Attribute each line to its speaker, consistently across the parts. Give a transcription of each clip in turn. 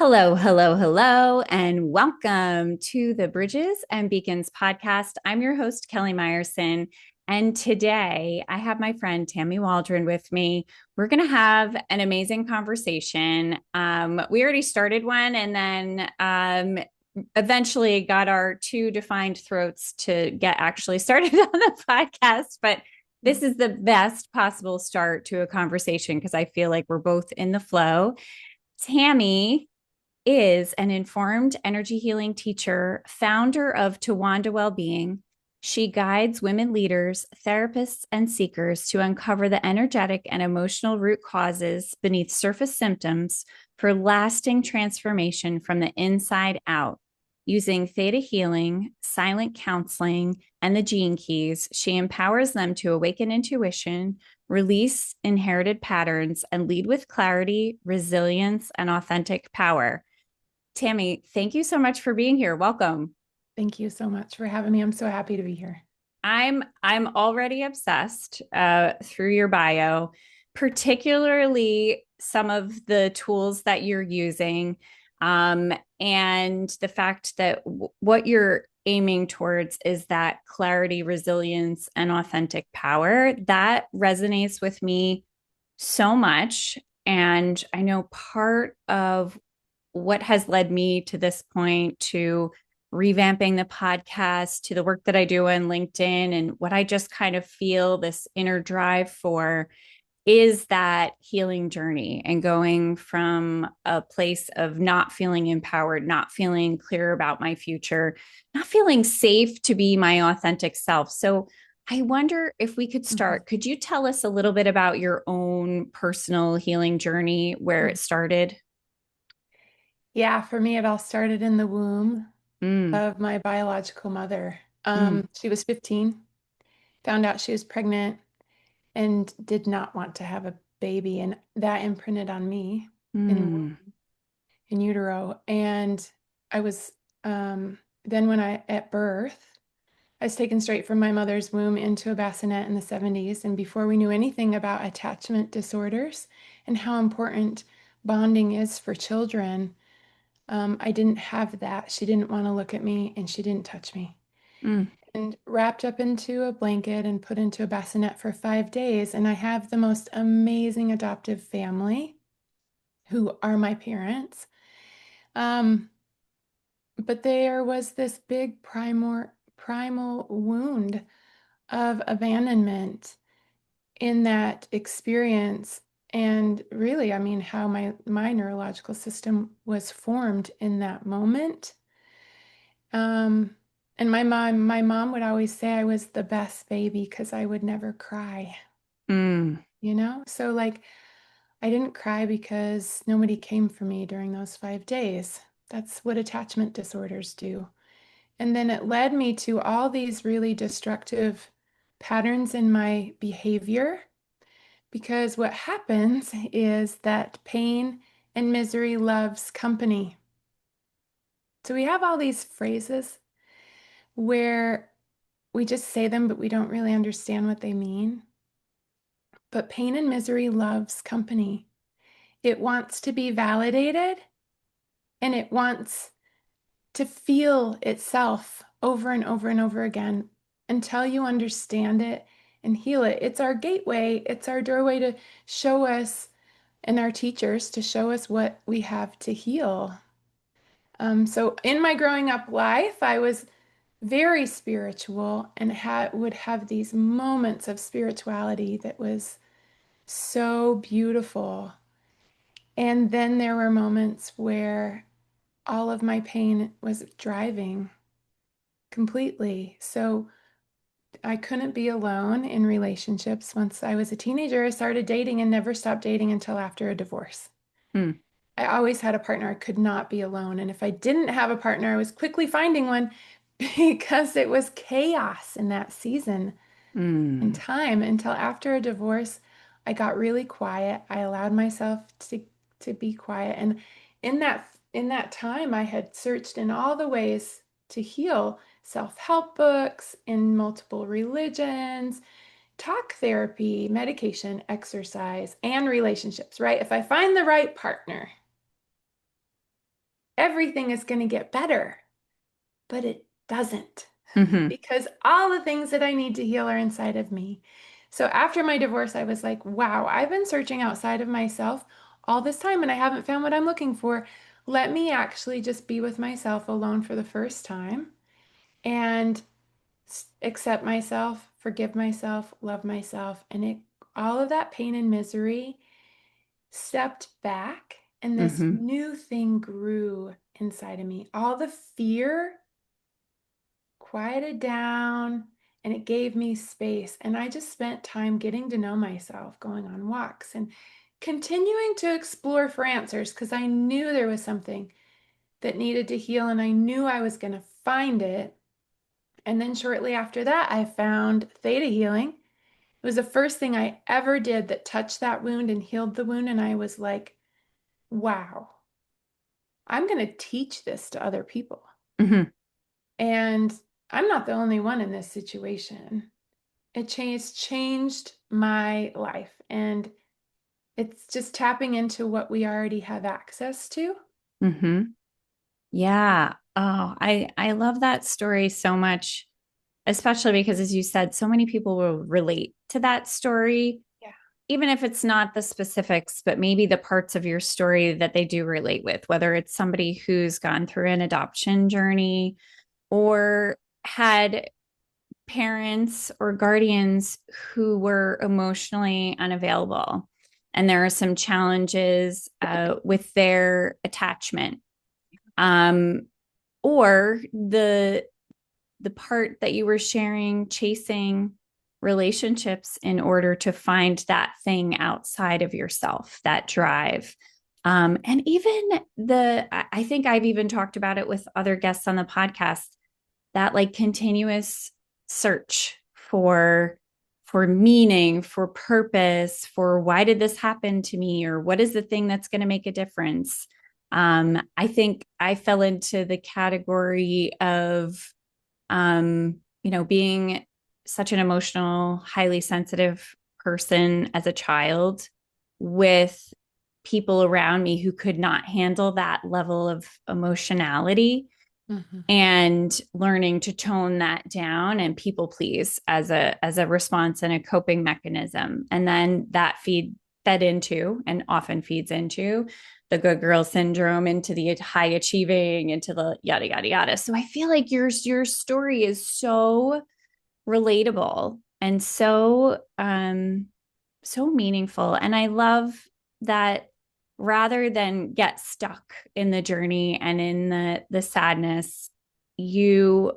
Speaker 1: Hello, hello, hello, and welcome to the Bridges and Beacons podcast. I'm your host, Kelly Meyerson, and today I have my friend Tammy Waldron with me. We're going to have an amazing conversation. We already started one and then eventually got our two defined throats to get actually started on the podcast. But this is the best possible start to a conversation because I feel like we're both in the flow. Tammy is an informed energy healing teacher, founder of Tawanda Wellbeing. She guides women leaders, therapists, and seekers to uncover the energetic and emotional root causes beneath surface symptoms for lasting transformation from the inside out. Using Theta Healing, silent counseling, and the gene keys, she empowers them to awaken intuition, release inherited patterns, and lead with clarity, resilience, and authentic power. Tammy, thank you so much for being here. Welcome.
Speaker 2: Thank you so much for having me. I'm so happy to be here.
Speaker 1: I'm already obsessed through your bio, particularly some of the tools that you're using, and the fact that what you're aiming towards is that clarity, resilience, and authentic power. That resonates with me so much. And I know part of what has led me to this point to revamping the podcast, to the work that I do on LinkedIn, and what I just kind of feel this inner drive for is that healing journey and going from a place of not feeling empowered, not feeling clear about my future, not feeling safe to be my authentic self. So I wonder if we could
Speaker 2: Mhm.
Speaker 1: start. Could you tell us a little bit about your own personal healing journey, where it started?
Speaker 2: Yeah, for me, it all started in the womb
Speaker 1: Mm,
Speaker 2: of my biological mother.
Speaker 1: mm,
Speaker 2: She was 15, found out she was pregnant, and did not want to have a baby, and that imprinted on me in
Speaker 1: mm,
Speaker 2: in utero. And I was then when I at birth, I was taken straight from my mother's womb into a bassinet in the 70s. And before we knew anything about attachment disorders and how important bonding is for children, I didn't have that. She didn't want to look at me and she didn't touch me.
Speaker 1: mm,
Speaker 2: And wrapped up into a blanket and put into a bassinet for 5 days. And I have the most amazing adoptive family who are my parents. Um, but there was this big primal wound of abandonment in that experience. And really, I mean, how my neurological system was formed in that moment. Um, and my mom would always say I was the best baby because I would never cry,
Speaker 1: mm,
Speaker 2: you know? So like I didn't cry because nobody came for me during those 5 days. That's what attachment disorders do. And then it led me to all these really destructive patterns in my behavior because what happens is that pain and misery loves company. So we have all these phrases where we just say them, but we don't really understand what they mean. But pain and misery loves company. It wants to be validated and it wants to feel itself over and over and over again until you understand it and heal it. It's our gateway, it's our doorway to show us, and our teachers to show us what we have to heal. So in my growing up life, I was very spiritual and would have these moments of spirituality that was so beautiful. And then there were moments where all of my pain was driving completely. So I couldn't be alone in relationships. Once I was a teenager, I started dating and never stopped dating until after a divorce.
Speaker 1: mm,
Speaker 2: I always had a partner. I could not be alone. And if I didn't have a partner, I was quickly finding one because it was chaos in that season and
Speaker 1: mm,
Speaker 2: time until after a divorce, I got really quiet. I allowed myself to be quiet. And in that time, I had searched in all the ways to heal, self-help books in multiple religions, talk therapy, medication, exercise, and relationships, right? If I find the right partner, everything is going to get better, but it doesn't
Speaker 1: Mm-hmm.
Speaker 2: because all the things that I need to heal are inside of me. So after my divorce, I was like, wow, I've been searching outside of myself all this time and I haven't found what I'm looking for. Let me actually just be with myself alone for the first time and accept myself, forgive myself, love myself. And all of that pain and misery stepped back and this
Speaker 1: Mm-hmm.
Speaker 2: new thing grew inside of me. All the fear quieted down and it gave me space. And I just spent time getting to know myself, going on walks and continuing to explore for answers because I knew there was something that needed to heal and I knew I was going to find it. And then shortly after that, I found Theta Healing. It was the first thing I ever did that touched that wound and healed the wound. And I was like, wow, I'm going to teach this to other people.
Speaker 1: Mm-hmm.
Speaker 2: And I'm not the only one in this situation. Changed my life. And it's just tapping into what we already have access to.
Speaker 1: Mm-hmm. Yeah. Oh, I love that story so much, especially because as you said, so many people will relate to that story,
Speaker 2: Yeah.
Speaker 1: even if it's not the specifics, but maybe the parts of your story that they do relate with, whether it's somebody who's gone through an adoption journey or had parents or guardians who were emotionally unavailable. And there are some challenges with their attachment. Um, or the part that you were sharing, chasing relationships in order to find that thing outside of yourself, that drive. And even I think I've even talked about it with other guests on the podcast, that like continuous search for meaning, for purpose, for why did this happen to me, or what is the thing that's going to make a difference. I think I fell into the category of being such an emotional, highly sensitive person as a child with people around me who could not handle that level of emotionality,
Speaker 2: Mm-hmm.
Speaker 1: and learning to tone that down and people please as a response and a coping mechanism. And then that fed into and often feeds into the good girl syndrome, into the high achieving, into the yada yada yada. So I feel like your story is so relatable and so meaningful. And I love that rather than get stuck in the journey and in the sadness, you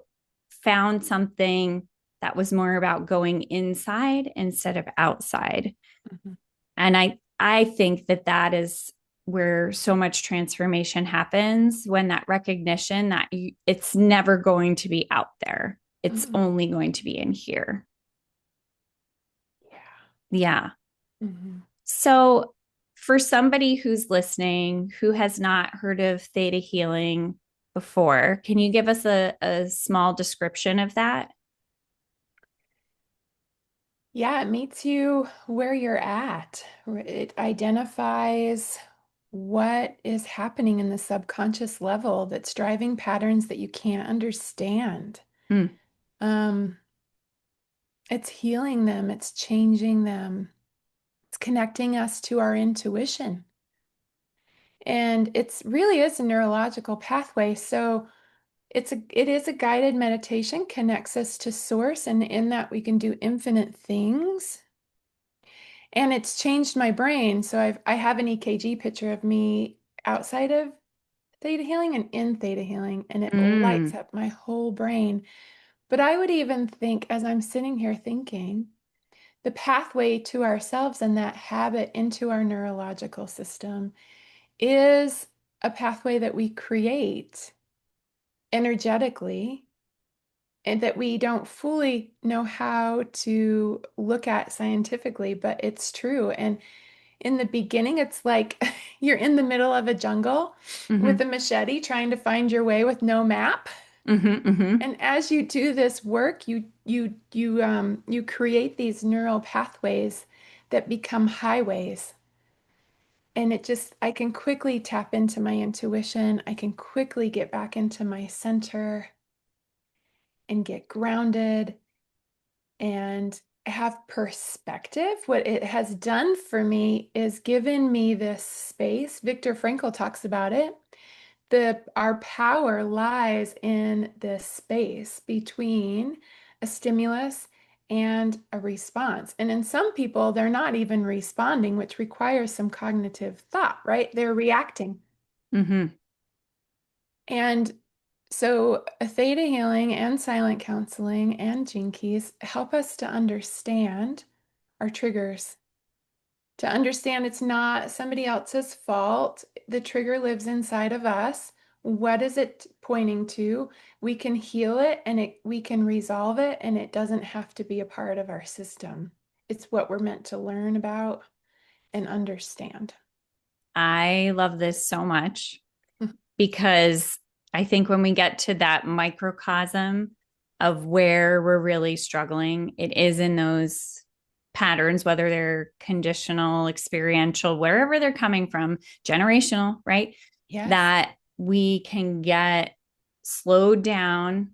Speaker 1: found something that was more about going inside instead of outside.
Speaker 2: Mm-hmm.
Speaker 1: And I think that is where so much transformation happens, when that recognition that it's never going to be out there. It's
Speaker 2: Mm-hmm.
Speaker 1: only going to be in here.
Speaker 2: Yeah.
Speaker 1: Yeah.
Speaker 2: Mm-hmm.
Speaker 1: So, for somebody who's listening who has not heard of Theta Healing before, can you give us a small description of that?
Speaker 2: Yeah, it meets you where you're at. It identifies what is happening in the subconscious level that's driving patterns that you can't understand.
Speaker 1: Mm,
Speaker 2: Um, it's healing them, it's changing them, it's connecting us to our intuition. And it's really is a neurological pathway. So it is a guided meditation, connects us to source, and in that we can do infinite things. And it's changed my brain. So I have an EKG picture of me outside of Theta Healing and in Theta Healing, and it lights
Speaker 1: mm,
Speaker 2: up my whole brain. But I would even think, as I'm sitting here thinking, the pathway to ourselves and that habit into our neurological system is a pathway that we create energetically and that we don't fully know how to look at scientifically, but it's true. And in the beginning, it's like you're in the middle of a jungle with
Speaker 1: mm-hmm,
Speaker 2: a machete trying to find your way with no map.
Speaker 1: mm-hmm, mm-hmm.
Speaker 2: And as you do this work, you create these neural pathways that become highways. And I can quickly tap into my intuition. I can quickly get back into my center and get grounded and have perspective. What it has done for me is given me this space. Viktor Frankl talks about it. Our power lies in this space between a stimulus and a response. And in some people, they're not even responding, which requires some cognitive thought, right? They're reacting.
Speaker 1: Mm-hmm.
Speaker 2: And so, theta healing and silent counseling and gene keys help us to understand our triggers, to understand it's not somebody else's fault. The trigger lives inside of us. What is it pointing to? We can heal it and we can resolve it, and it doesn't have to be a part of our system. It's what we're meant to learn about and understand.
Speaker 1: I love this so much because I think when we get to that microcosm of where we're really struggling, it is in those patterns, whether they're conditional, experiential, wherever they're coming from, generational, right?
Speaker 2: Yes.
Speaker 1: That we can get slowed down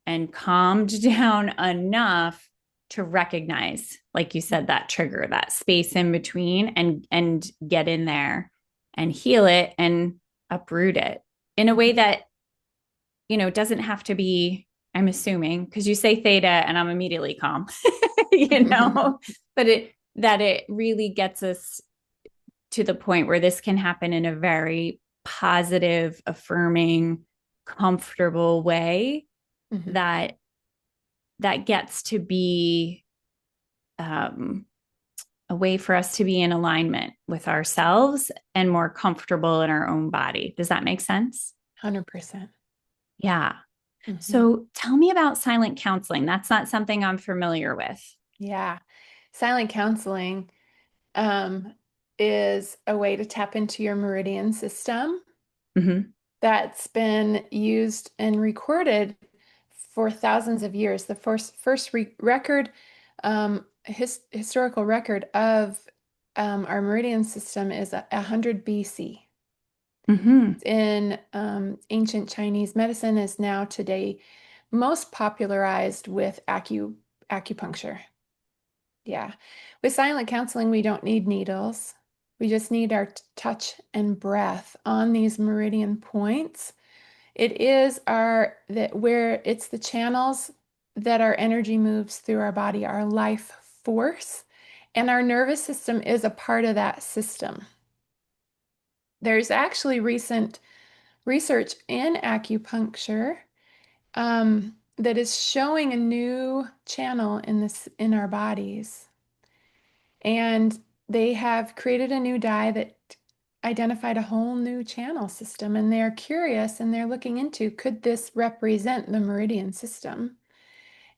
Speaker 1: and calmed down enough to recognize, like you said, that trigger, that space in between, and get in there and heal it and uproot it in a way that, doesn't have to be, I'm assuming, because you say theta and I'm immediately calm, but it really gets us to the point where this can happen in a very positive, affirming, comfortable way
Speaker 2: Mhm.
Speaker 1: that gets to be um, a way for us to be in alignment with ourselves and more comfortable in our own body. Does that make sense?
Speaker 2: 100%.
Speaker 1: Yeah.
Speaker 2: Mhm.
Speaker 1: So tell me about silent counseling. That's not something I'm familiar with.
Speaker 2: Yeah. Silent counseling um, is a way to tap into your meridian system
Speaker 1: Mm-hmm.
Speaker 2: that's been used and recorded for thousands of years. The first record, historical record of our meridian system is 100 BC.
Speaker 1: Mm-hmm.
Speaker 2: In ancient Chinese medicine is now today most popularized with acupuncture. Yeah. With silent counseling, we don't need needles. We just need our touch and breath on these meridian points. It is our that where it's the channels that our energy moves through our body, our life force, and our nervous system is a part of that system. There's actually recent research in acupuncture that is showing a new channel in our bodies. And they have created a new dye that identified a whole new channel system. And they're curious and they're looking into, could this represent the meridian system?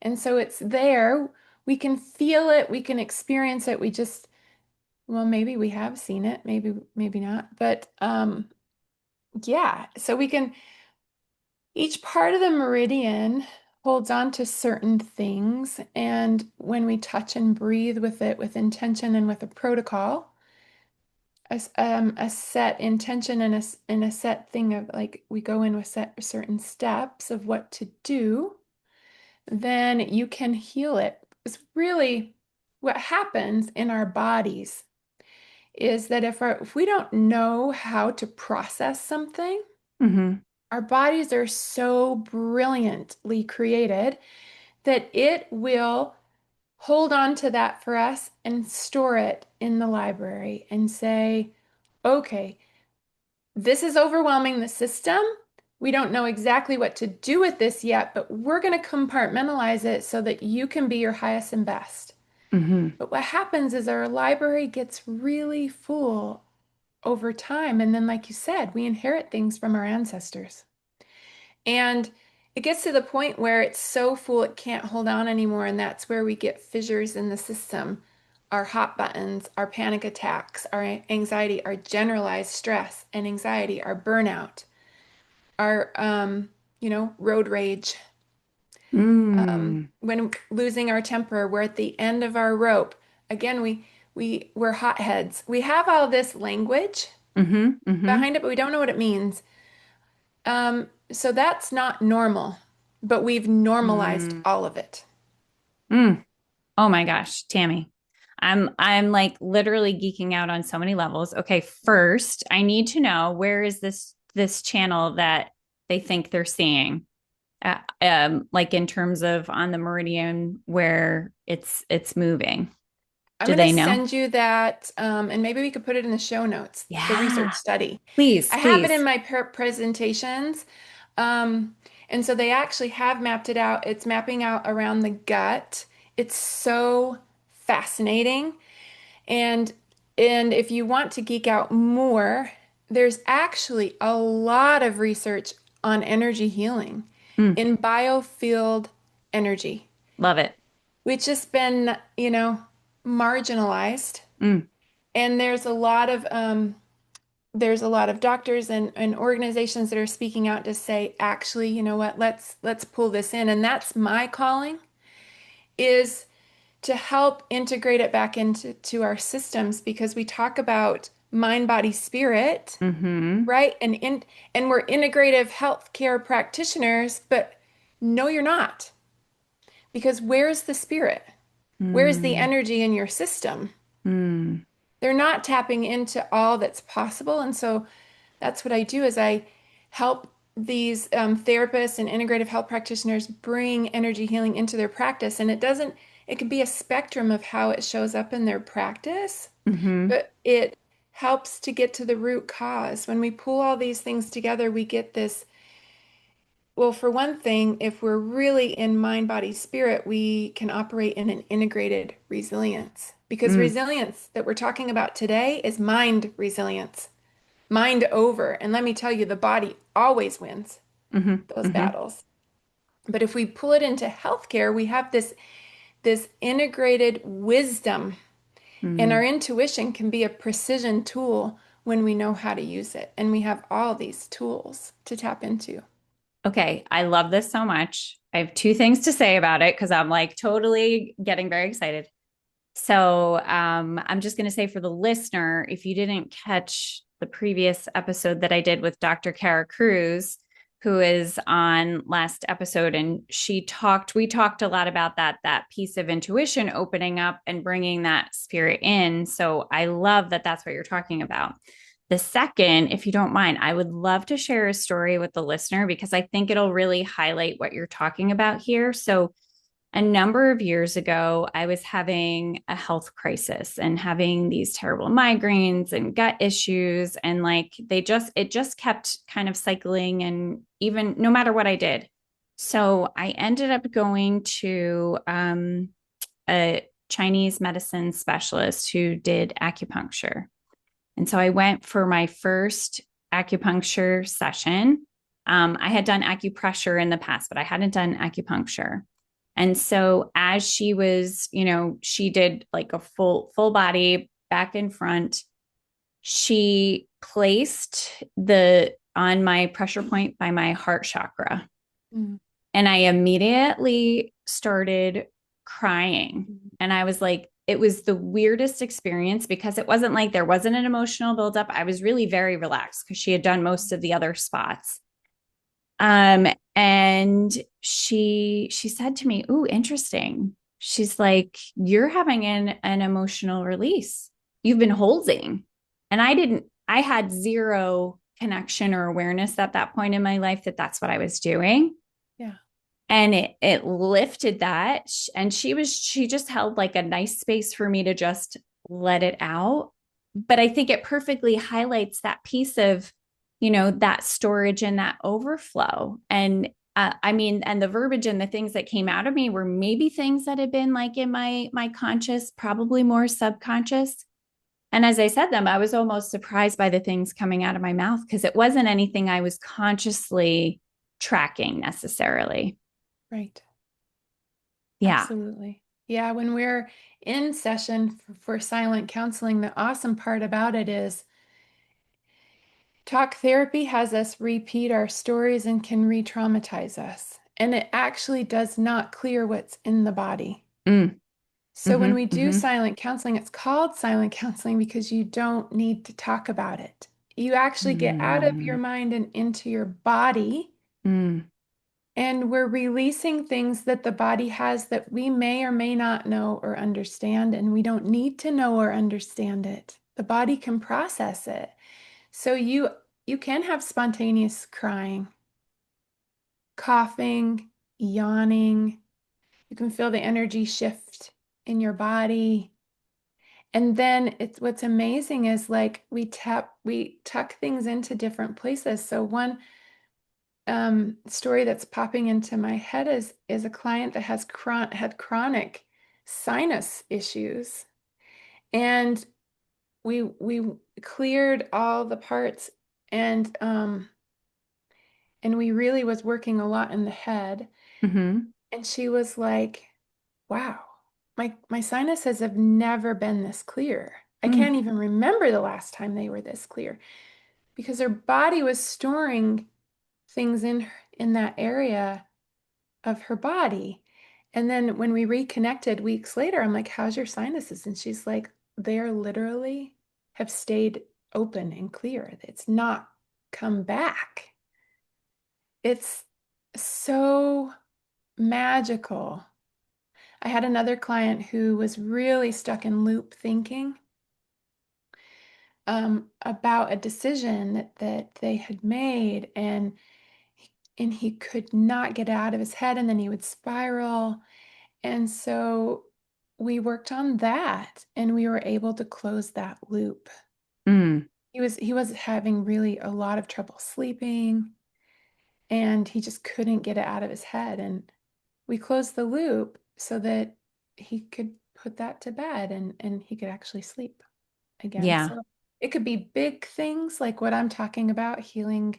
Speaker 2: And so it's there. We can feel it, we can experience it. Well, maybe we have seen it, maybe not. But yeah, so each part of the meridian holds on to certain things. And when we touch and breathe with it with intention and with a protocol, a set intention and a set thing of like we go in with certain steps of what to do, then you can heal it. It's really what happens in our bodies is that if we don't know how to process something,
Speaker 1: Mm-hmm.
Speaker 2: our bodies are so brilliantly created that it will hold on to that for us and store it in the library and say, okay, this is overwhelming the system. We don't know exactly what to do with this yet, but we're going to compartmentalize it so that you can be your highest and best.
Speaker 1: Mm-hmm.
Speaker 2: But what happens is our library gets really full over time. And then, like you said, we inherit things from our ancestors. And it gets to the point where it's so full it can't hold on anymore. And that's where we get fissures in the system. Our hot buttons, our panic attacks, our anxiety, our generalized stress and anxiety, our burnout, our road rage.
Speaker 1: Mm.
Speaker 2: When losing our temper, we're at the end of our rope. Again, we're hotheads. We have all this language
Speaker 1: Mm-hmm. Mm-hmm.
Speaker 2: behind it, but we don't know what it means. So that's not normal, but we've normalized
Speaker 1: Mm.
Speaker 2: all of it.
Speaker 1: Mm. Oh my gosh, Tammy. I'm like literally geeking out on so many levels. Okay, first, I need to know where is this channel that they think they're seeing? Like in terms of on the meridian where it's moving.
Speaker 2: I'm
Speaker 1: Do
Speaker 2: going to
Speaker 1: they know?
Speaker 2: send you that, and maybe we could put it in the show notes, the research
Speaker 1: Yeah.
Speaker 2: study.
Speaker 1: Please,
Speaker 2: I have it in
Speaker 1: please.
Speaker 2: my presentations. And so they actually have mapped it out. It's mapping out around the gut. It's so fascinating. And and if you want to geek out more, there's actually a lot of research on energy healing
Speaker 1: Mm,
Speaker 2: in biofield energy,
Speaker 1: love it.
Speaker 2: which has been, marginalized.
Speaker 1: Mm,
Speaker 2: And there's a lot of doctors and organizations that are speaking out to say, actually, you know what, let's pull this in. And that's my calling, is to help integrate it back into our systems, because we talk about mind, body, spirit,
Speaker 1: mm-hmm.
Speaker 2: right? And we're integrative healthcare practitioners, but no, you're not. Because where's the spirit? Where's the
Speaker 1: Mm,
Speaker 2: energy in your system?
Speaker 1: mm,
Speaker 2: They're not tapping into all that's possible. And so that's what I do, is I help these therapists and integrative health practitioners bring energy healing into their practice. And it can be a spectrum of how it shows up in their practice,
Speaker 1: mm-hmm.
Speaker 2: but it helps to get to the root cause. When we pull all these things together, we get this. Well, for one thing, if we're really in mind, body, spirit, we can operate in an integrated resilience, because
Speaker 1: Mm,
Speaker 2: resilience that we're talking about today is mind resilience, mind over. And let me tell you, the body always wins
Speaker 1: mm-hmm.
Speaker 2: those
Speaker 1: Mm-hmm.
Speaker 2: battles. But if we pull it into healthcare, we have this integrated wisdom, and our
Speaker 1: Mm.
Speaker 2: intuition can be a precision tool when we know how to use it. And we have all these tools to tap into.
Speaker 1: Okay, I love this so much. I have two things to say about it because I'm like totally getting very excited. So I'm just going to say for the listener, if you didn't catch the previous episode that I did with Dr. Kara Cruz, who is on last episode, and we talked a lot about that piece of intuition opening up and bringing that spirit in. So I love that that's what you're talking about. The second, if you don't mind, I would love to share a story with the listener because I think it'll really highlight what you're talking about here. So a number of years ago, I was having a health crisis and having these terrible migraines and gut issues. And like it just kept kind of cycling, and even no matter what I did. So I ended up going to a Chinese medicine specialist who did acupuncture. And so I went for my first acupuncture session. I had done acupressure in the past, but I hadn't done acupuncture. And so as she was, she did like a full body back and front. She placed the on my pressure point by my heart chakra.
Speaker 2: Mm.
Speaker 1: And I immediately started crying. And I was like, it was the weirdest experience because it wasn't like there wasn't an emotional buildup. I was really very relaxed because she had done most of the other spots. And she said to me, "Ooh, interesting." She's like, "You're having an emotional release. You've been holding." And I had zero connection or awareness at that point in my life that that's what I was doing.
Speaker 2: Yeah.
Speaker 1: And it lifted that. And she just held like a nice space for me to just let it out. But I think it perfectly highlights that piece of, that storage and that overflow. And I mean, and the verbiage and the things that came out of me were maybe things that had been like in my conscious, probably more subconscious. And as I said them, I was almost surprised by the things coming out of my mouth because it wasn't anything I was consciously tracking necessarily.
Speaker 2: Right.
Speaker 1: Yeah.
Speaker 2: Absolutely. Yeah, when we're in session for silent counseling, the awesome part about it is talk therapy has us repeat our stories and can re-traumatize us. And it actually does not clear what's in the body.
Speaker 1: Mm.
Speaker 2: So when
Speaker 1: Mm-hmm.
Speaker 2: we do
Speaker 1: Mm-hmm.
Speaker 2: silent counseling, it's called silent counseling because you don't need to talk about it. You actually get out of your
Speaker 1: Mm,
Speaker 2: mind and into your body,
Speaker 1: mm,
Speaker 2: and we're releasing things that the body has that we may or may not know or understand, and we don't need to know or understand it. The body can process it. So you can have spontaneous crying, coughing, yawning. You can feel the energy shift in your body. And then it's what's amazing is like we tuck things into different places. So one story that's popping into my head is a client that had chronic sinus issues, and we cleared all the parts, and we really was working a lot in the head.
Speaker 1: mm-hmm.
Speaker 2: And she was like, wow, my sinuses have never been this clear. I
Speaker 1: Mm,
Speaker 2: can't even remember the last time they were this clear because her body was storing things in that area of her body. And then when we reconnected weeks later, I'm like, how's your sinuses? And she's like, they're literally have stayed open and clear. It's not come back. It's so magical. I had another client who was really stuck in loop thinking about a decision that they had made, and he could not get it out of his head, and then he would spiral. And so we worked on that, and we were able to close that loop.
Speaker 1: mm.
Speaker 2: He was having really a lot of trouble sleeping, and he just couldn't get it out of his head. And we closed the loop so that he could put that to bed, and he could actually sleep again.
Speaker 1: Yeah.
Speaker 2: So it could be big things like what I'm talking about, healing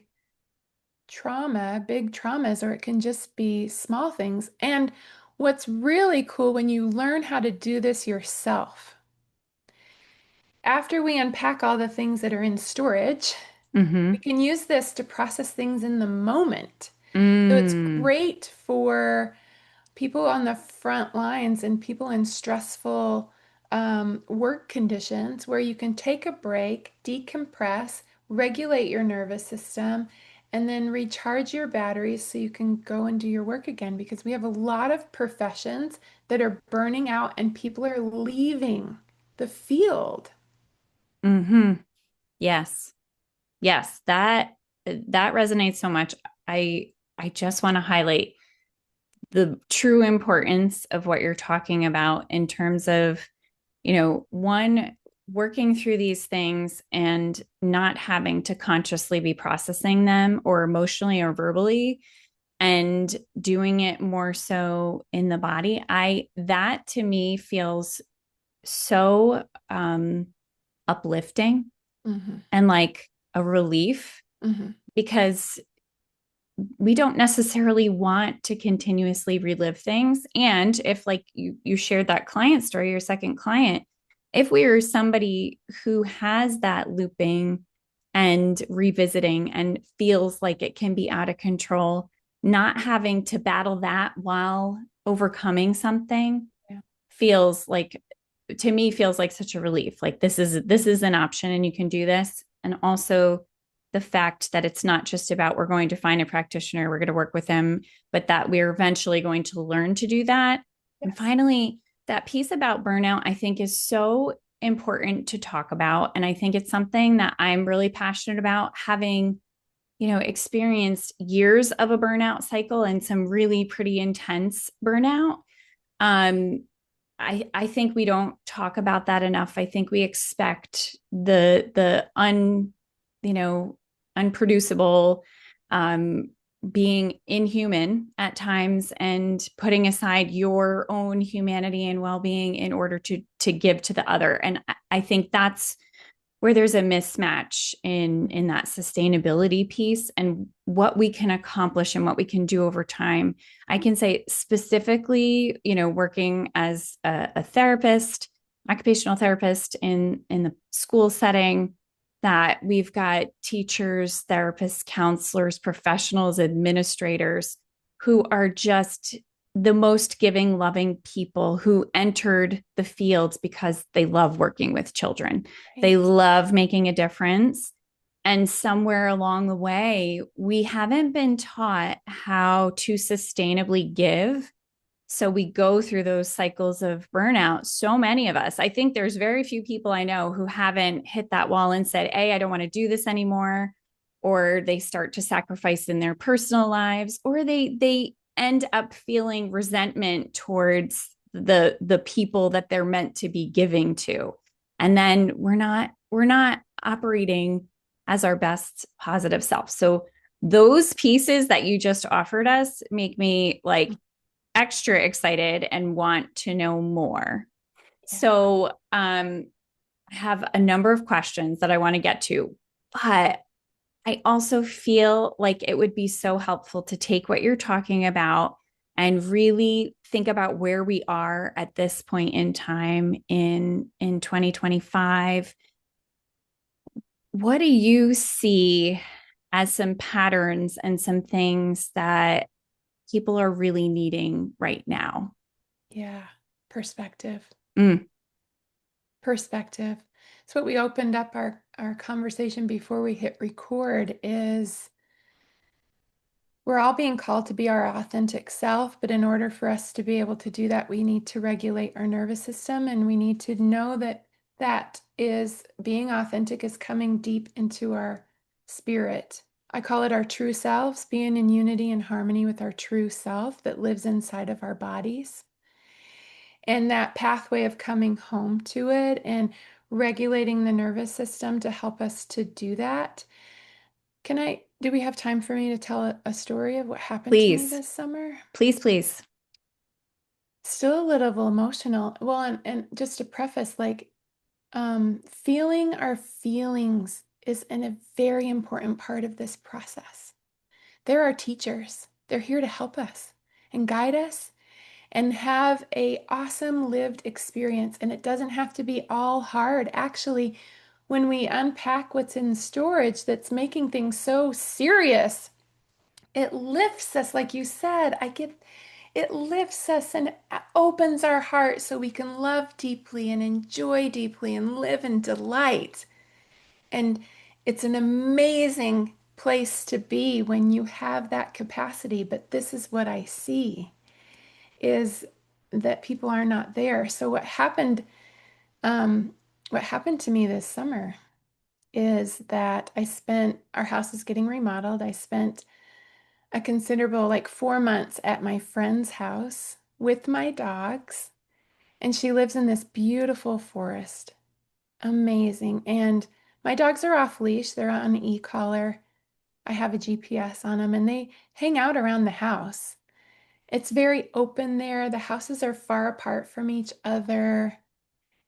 Speaker 2: trauma, big traumas, or it can just be small things. And what's really cool when you learn how to do this yourself, after we unpack all the things that are in storage, we
Speaker 1: Mm-hmm.
Speaker 2: can use this to process things in the moment. So it's
Speaker 1: Mm,
Speaker 2: great for people on the front lines and people in stressful work conditions where you can take a break, decompress, regulate your nervous system, and then recharge your batteries so you can go and do your work again. Because we have a lot of professions that are burning out and people are leaving the field.
Speaker 1: mm-hmm. Yes. Yes. That resonates so much. I just want to highlight the true importance of what you're talking about in terms of, one, working through these things and not having to consciously be processing them or emotionally or verbally, and doing it more so in the body. That to me feels so uplifting
Speaker 2: Hmm.
Speaker 1: and like a relief,
Speaker 2: Hmm.
Speaker 1: because we don't necessarily want to continuously relive things. And if, like, you shared that client story, your second client, if we are somebody who has that looping and revisiting and feels like it can be out of control, not having to battle that while overcoming something
Speaker 2: Yeah.
Speaker 1: feels like, to me, feels like such a relief. Like, this is an option and you can do this. And also the fact that it's not just about, we're going to find a practitioner, we're going to work with them, but that we're eventually going to learn to do that. And
Speaker 2: Yes.
Speaker 1: finally, that piece about burnout, I think, is so important to talk about. And I think it's something that I'm really passionate about, having, experienced years of a burnout cycle and some really pretty intense burnout. Um, I think we don't talk about that enough. I think we expect the you know, unproducible, um, being inhuman at times and putting aside your own humanity and well-being in order to give to the other. And I think that's where there's a mismatch in that sustainability piece and what we can accomplish and what we can do over time. I can say specifically, working as a therapist, occupational therapist in the school setting, that we've got teachers, therapists, counselors, professionals, administrators who are just the most giving, loving people who entered the fields because they love working with children. They
Speaker 2: Right.
Speaker 1: love making a difference. And somewhere along the way, we haven't been taught how to sustainably give. So we go through those cycles of burnout. So many of us, I think there's very few people I know who haven't hit that wall and said, hey, I don't want to do this anymore. Or they start to sacrifice in their personal lives, or they end up feeling resentment towards the people that they're meant to be giving to. And then we're not operating as our best positive self. So those pieces that you just offered us make me like extra excited and want to know more.
Speaker 2: Yeah.
Speaker 1: So, I have a number of questions that I want to get to, but I also feel like it would be so helpful to take what you're talking about and really think about where we are at this point in time in 2025. What do you see as some patterns and some things that people are really needing right now?
Speaker 2: Yeah. Perspective.
Speaker 1: Mm,
Speaker 2: Perspective. So what we opened up our conversation before we hit record is we're all being called to be our authentic self, but in order for us to be able to do that, we need to regulate our nervous system, and we need to know that that is being authentic is coming deep into our spirit. I call it our true selves, being in unity and harmony with our true self that lives inside of our bodies. And that pathway of coming home to it and regulating the nervous system to help us to do that. Do we have time for me to tell a story of what happened to me
Speaker 1: please,
Speaker 2: this summer?
Speaker 1: please, please.
Speaker 2: Still a little emotional. Well, and just to preface, like, feeling our feelings is a very important part of this process. They're our teachers. They're here to help us and guide us and have a awesome lived experience. And it doesn't have to be all hard. Actually, when we unpack what's in storage that's making things so serious, it lifts us, like you said. It lifts us and opens our heart so we can love deeply and enjoy deeply and live in delight. And it's an amazing place to be when you have that capacity. But this is what I see is that people are not there. So what happened to me this summer is that our house is getting remodeled. I spent a considerable, like 4 months at my friend's house with my dogs. And she lives in this beautiful forest. Amazing. And my dogs are off leash. They're on an e-collar. I have a GPS on them and they hang out around the house. It's very open there. The houses are far apart from each other.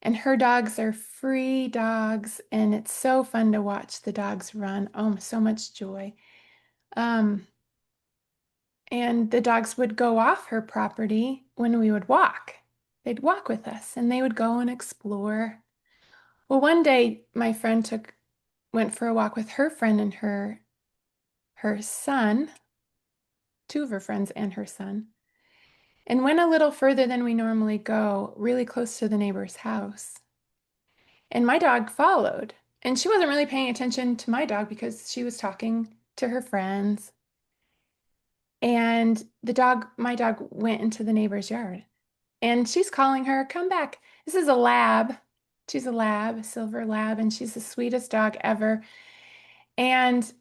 Speaker 2: And her dogs are free dogs. And it's so fun to watch the dogs run. Oh, so much joy. Um, and the dogs would go off her property when we would walk. They'd walk with us and they would go and explore. Well, one day my friend went for a walk with her friend and her son, two of her friends and her son, and went a little further than we normally go, really close to the neighbor's house. And my dog followed. And she wasn't really paying attention to my dog because she was talking to her friends. And my dog went into the neighbor's yard. And she's calling her, come back. This is a lab. She's a lab, a silver lab, and she's the sweetest dog ever. And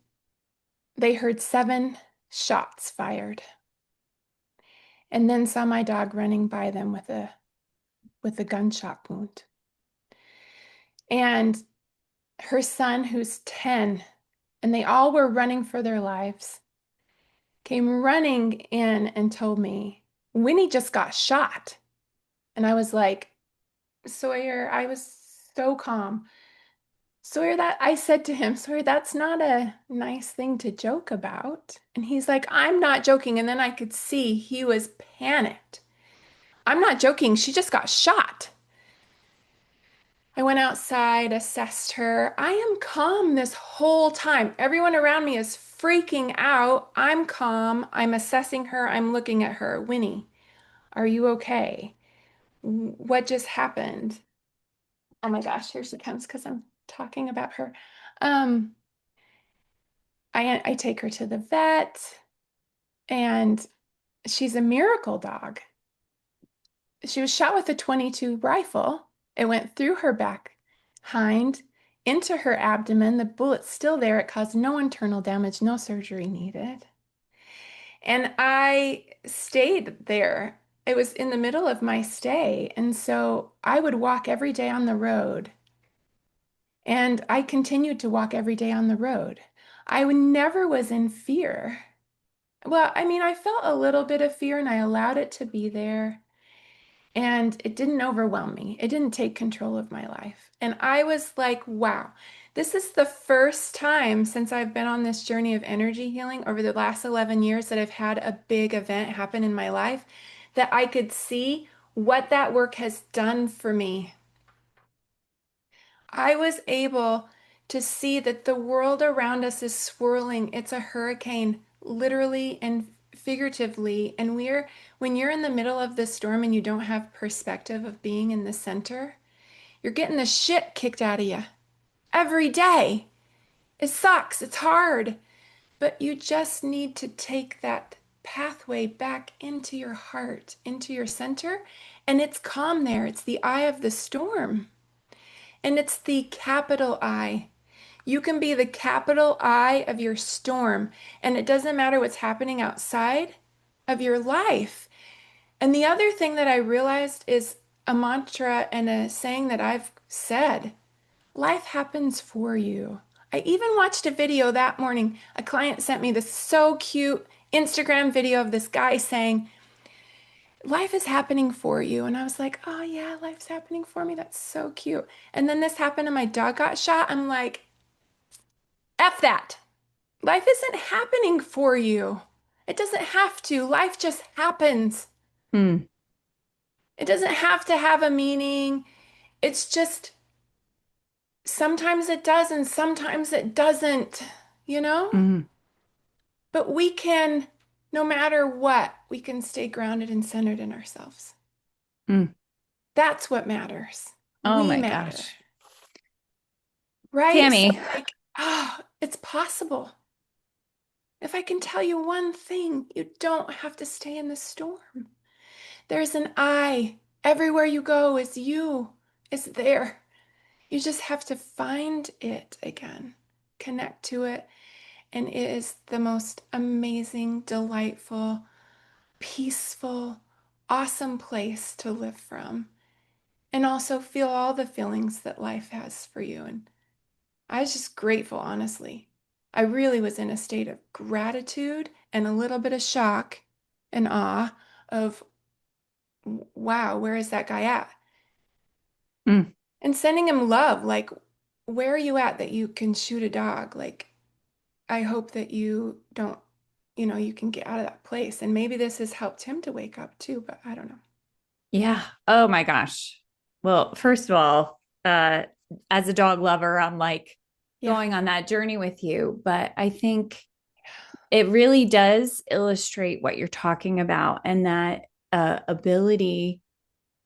Speaker 2: they heard 7 shots fired, and then saw my dog running by them with a gunshot wound. And her son, who's 10, and they all were running for their lives, came running in and told me, Winnie just got shot. And I was like, Sawyer, I was so calm. Sawyer, that I said to him, Sawyer, that's not a nice thing to joke about. And he's like, I'm not joking. And then I could see he was panicked. I'm not joking. She just got shot. I went outside, assessed her. I am calm this whole time. Everyone around me is freaking out. I'm calm. I'm assessing her. I'm looking at her. Winnie. Are you okay? What just happened? Oh my gosh, here she comes because I'm talking about her. Um, I take her to the vet, and she's a miracle dog. She was shot with a 22 rifle. It went through her back hind into her abdomen. The bullet's still there. It caused no internal damage, no surgery needed. And I stayed there. It was in the middle of my stay. And so I would walk every day on the road. And I continued to walk every day on the road. Never was in fear. Well, I mean, I felt a little bit of fear and I allowed it to be there. And it didn't overwhelm me. It didn't take control of my life. And I was like, wow, this is the first time since I've been on this journey of energy healing over the last 11 years that I've had a big event happen in my life that I could see what that work has done for me. I was able to see that the world around us is swirling. It's a hurricane, literally and figuratively. And when you're in the middle of the storm and you don't have perspective of being in the center, you're getting the shit kicked out of you every day. It sucks. It's hard. But you just need to take that pathway back into your heart, into your center. And it's calm there. It's the eye of the storm. And it's the capital I. You can be the capital I of your storm, and it doesn't matter what's happening outside of your life. And the other thing that I realized is a mantra and a saying that I've said, life happens for you. I even watched a video that morning. A client sent me this so cute Instagram video of this guy saying, life is happening for you. And I was like, oh yeah, life's happening for me. That's so cute. And then this happened and my dog got shot. I'm like, F that. Life isn't happening for you. It doesn't have to. Life just happens.
Speaker 1: Mm,
Speaker 2: It doesn't have to have a meaning. It's just sometimes it does and sometimes it doesn't, you know?
Speaker 1: mm,
Speaker 2: But we can, no matter what, we can stay grounded and centered in ourselves.
Speaker 1: mm.
Speaker 2: That's what matters.
Speaker 1: Oh
Speaker 2: We
Speaker 1: my
Speaker 2: matter,
Speaker 1: gosh.
Speaker 2: right? So,
Speaker 1: Tammy.
Speaker 2: like, it's possible. If I can tell you one thing, you don't have to stay in the storm. There's an I. Everywhere you go is you, is there. You just have to find it again, connect to it. And it is the most amazing, delightful, peaceful, awesome place to live from. And also feel all the feelings that life has for you. And I was just grateful, honestly. I really was in a state of gratitude and a little bit of shock and awe of, wow, where is that guy at?
Speaker 1: Mm,
Speaker 2: And sending him love, like, where are you at that you can shoot a dog? Like, I hope that you don't, you can get out of that place. And maybe this has helped him to wake up too, but I don't know.
Speaker 1: yeah. Oh my gosh. Well, first of all, as a dog lover, I'm like
Speaker 2: Yeah.
Speaker 1: going on that journey with you. But I think it really does illustrate what you're talking about and that ability.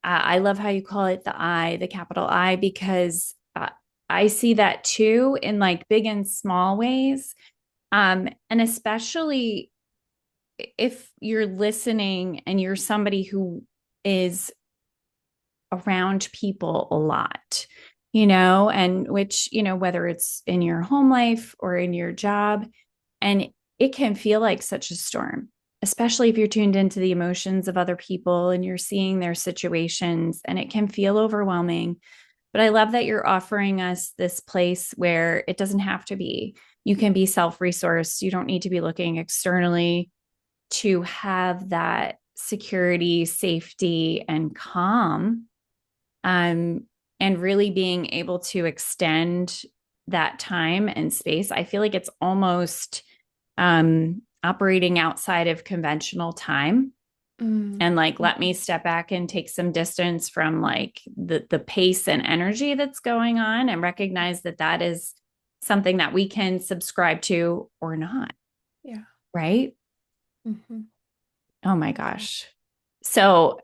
Speaker 1: I love how you call it the I, the capital I, because I see that too in like big and small ways. And especially if you're listening and you're somebody who is around people a lot, and which, whether it's in your home life or in your job, and it can feel like such a storm, especially if you're tuned into the emotions of other people and you're seeing their situations, and it can feel overwhelming. But I love that you're offering us this place where it doesn't have to be. You can be self resourced. You don't need to be looking externally to have that security, safety, and calm. And really being able to extend that time and space. I feel like it's almost operating outside of conventional time,
Speaker 2: Mm.
Speaker 1: and like let me
Speaker 2: Mhm.
Speaker 1: step back and take some distance from like the pace and energy that's going on, and recognize that that is something that we can subscribe to or not,
Speaker 2: Yeah.
Speaker 1: right?
Speaker 2: Hmm.
Speaker 1: Oh my gosh. So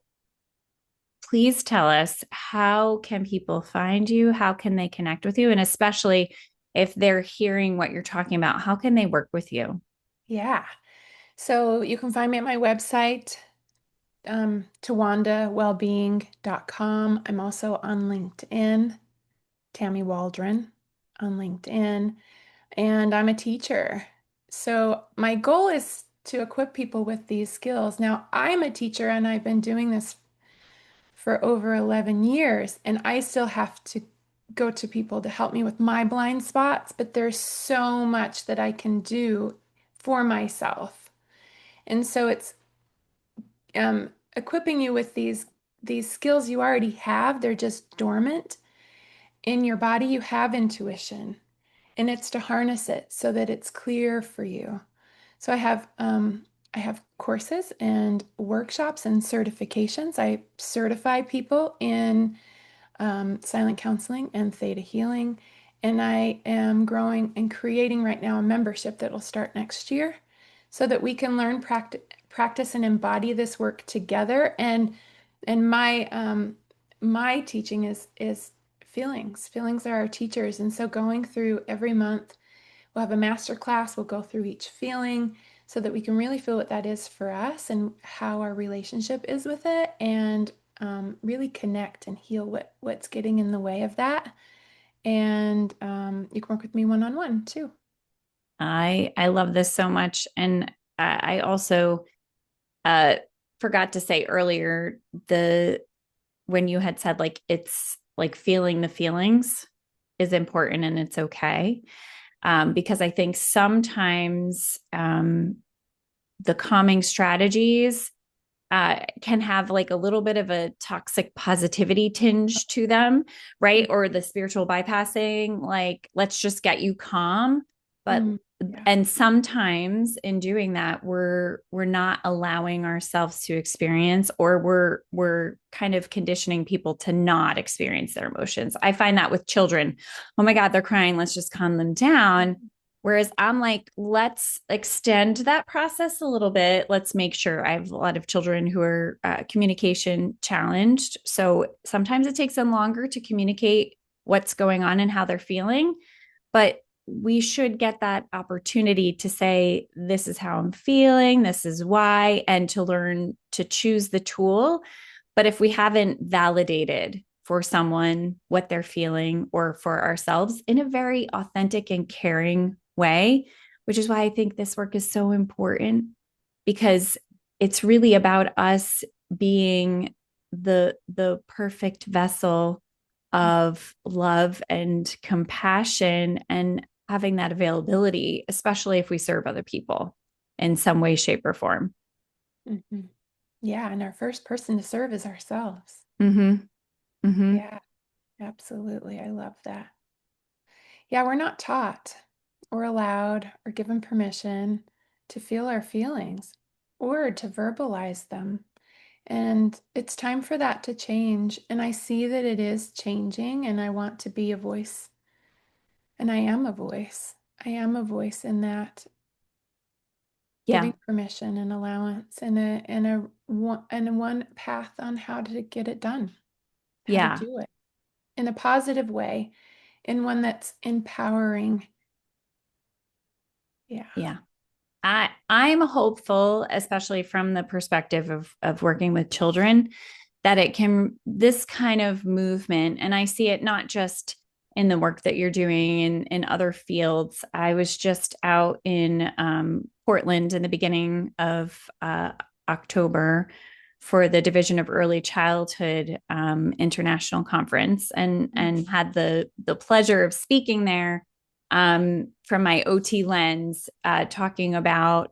Speaker 1: please tell us, how can people find you? How can they connect with you? And especially if they're hearing what you're talking about, how can they work with you?
Speaker 2: Yeah. So you can find me at my website, tawandawellbeing.com. I'm also on LinkedIn, Tammy Waldron on LinkedIn, and I'm a teacher. So my goal is to equip people with these skills. Now, I'm a teacher and I've been doing this for over 11 years, and I still have to go to people to help me with my blind spots, but there's so much that I can do for myself. And so it's equipping you with these skills you already have. They're just dormant in your body. You have intuition, and it's to harness it so that it's clear for you. So I have courses and workshops and certifications. I certify people in silent counseling and theta healing. And I am growing and creating right now a membership that will start next year so that we can learn, practice and embody this work together. And my teaching is feelings. Feelings are our teachers. And so going through every month, we'll have a master class. We'll go through each feeling so that we can really feel what that is for us and how our relationship is with it, and really connect and heal what's getting in the way of that. And you can work with me one-on-one too.
Speaker 1: I love this so much. And I also uh forgot to say earlier, the when you had said like it's like feeling the feelings is important and it's okay. Because I think sometimes the calming strategies can have like a little bit of a toxic positivity tinge to them, right? Or the spiritual bypassing, like, let's just get you calm. But
Speaker 2: Mm, yeah.
Speaker 1: and sometimes in doing that, we're not allowing ourselves to experience, or we're kind of conditioning people to not experience their emotions. I find that with children. Oh my God, they're crying. Let's just calm them down. Whereas I'm like, let's extend that process a little bit. Let's make sure. I have a lot of children who are communication challenged. So sometimes it takes them longer to communicate what's going on and how they're feeling. But we should get that opportunity to say, this is how I'm feeling, this is why, and to learn to choose the tool. But if we haven't validated for someone what they're feeling, or for ourselves in a very authentic and caring way, which is why I think this work is so important, because it's really about us being the perfect vessel of love and compassion, and having that availability, especially if we serve other people in some way, shape, or form.
Speaker 2: Mhm. Yeah, and our first person to serve is ourselves.
Speaker 1: Mm-hmm. Mm-hmm.
Speaker 2: Yeah, absolutely. I love that. Yeah, we're not taught or allowed or given permission to feel our feelings or to verbalize them. And it's time for that to change. And I see that it is changing, and I want to be a voice. And I am a voice. I am a voice in that,
Speaker 1: Yeah.
Speaker 2: giving permission and allowance, and one path on how to get it done, how to
Speaker 1: Yeah.
Speaker 2: do it in a positive way, in one that's empowering. Yeah.
Speaker 1: Yeah. I'm hopeful, especially from the perspective of working with children, that it can, this kind of movement, and I see it not just in the work that you're doing in other fields. I was just out in Portland in the beginning of October for the Division of Early Childhood International Conference, and had the pleasure of speaking there from my OT lens, talking about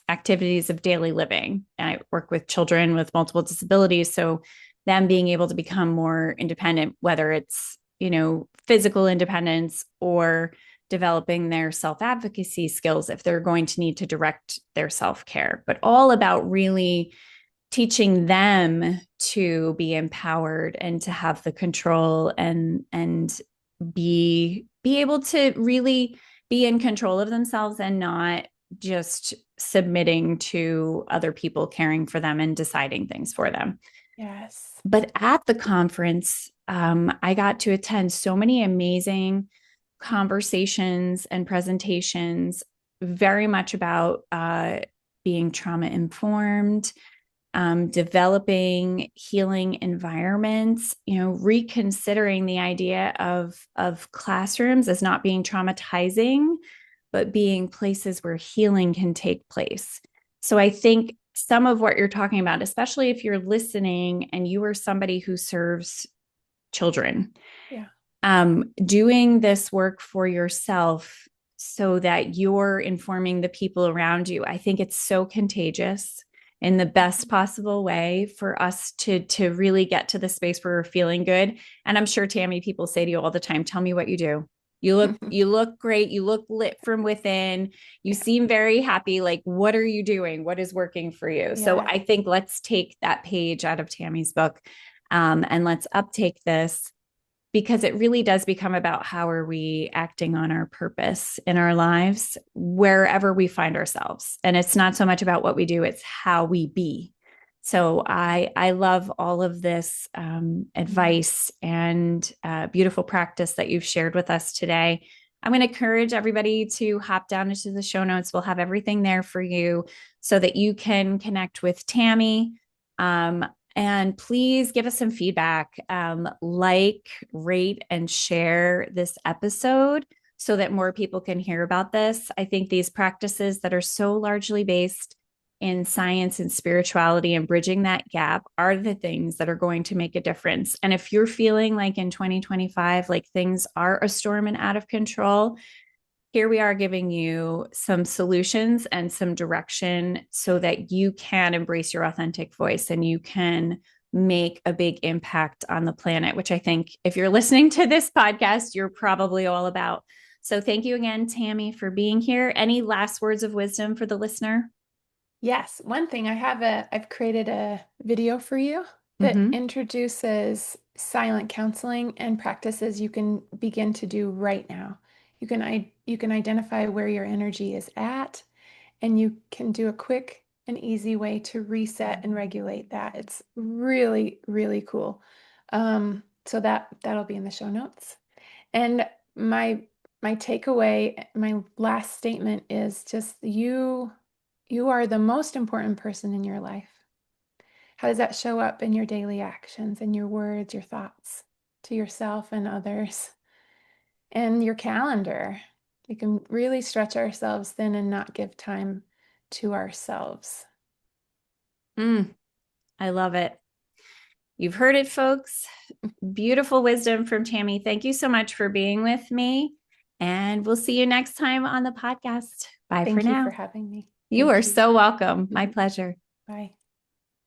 Speaker 1: activities of daily living. And I work with children with multiple disabilities, so them being able to become more independent, whether it's physical independence, or developing their self-advocacy skills if they're going to need to direct their self-care, but all about really teaching them to be empowered and to have the control, and be able to really be in control of themselves, and not just submitting to other people caring for them and deciding things for them.
Speaker 2: Yes.
Speaker 1: But at the conference, I got to attend so many amazing conversations and presentations, very much about being trauma informed, developing healing environments, reconsidering the idea of classrooms as not being traumatizing, but being places where healing can take place. So I think some of what you're talking about, especially if you're listening and you are somebody who serves children,
Speaker 2: Yeah.
Speaker 1: doing this work for yourself so that you're informing the people around you. I think it's so contagious in the best possible way for us to really get to the space where we're feeling good. And I'm sure, Tammy, people say to you all the time, tell me what you do. You look great. You look lit from within. You
Speaker 2: Yeah.
Speaker 1: seem very happy. Like, what are you doing? What is working for you? So
Speaker 2: Yeah.
Speaker 1: I think let's take that page out of Tammy's book, and let's uptake this, because it really does become about how are we acting on our purpose in our lives wherever we find ourselves. And it's not so much about what we do, it's how we be. So I love all of this advice and beautiful practice that you've shared with us today. I'm going to encourage everybody to hop down into the show notes. We'll have everything there for you so that you can connect with Tammy. Um, and please give us some feedback. Like, rate, and share this episode so that more people can hear about this. I think these practices that are so largely based in science and spirituality and bridging that gap are the things that are going to make a difference. And if you're feeling like in 2025, like things are a storm and out of control, here we are giving you some solutions and some direction so that you can embrace your authentic voice and you can make a big impact on the planet, which I think if you're listening to this podcast, you're probably all about. So thank you again, Tammy, for being here. Any last words of wisdom for the listener?
Speaker 2: Yes, one thing I've created a video for you that
Speaker 1: Mm-hmm.
Speaker 2: introduces silent counseling and practices you can begin to do right now. You can identify where your energy is at, and you can do a quick and easy way to reset and regulate that. It's really, really cool. So that'll be in the show notes. And my takeaway, my last statement is just you are the most important person in your life. How does that show up in your daily actions and your words, your thoughts to yourself and others, and your calendar? We can really stretch ourselves thin and not give time to ourselves.
Speaker 1: I love it. You've heard it, folks. Beautiful wisdom from Tammy. Thank you so much for being with me. And we'll see you next time on the podcast. Bye for
Speaker 2: Thank you for
Speaker 1: now.
Speaker 2: having me.
Speaker 1: You are
Speaker 2: Thank you.
Speaker 1: so welcome. My pleasure.
Speaker 2: Bye.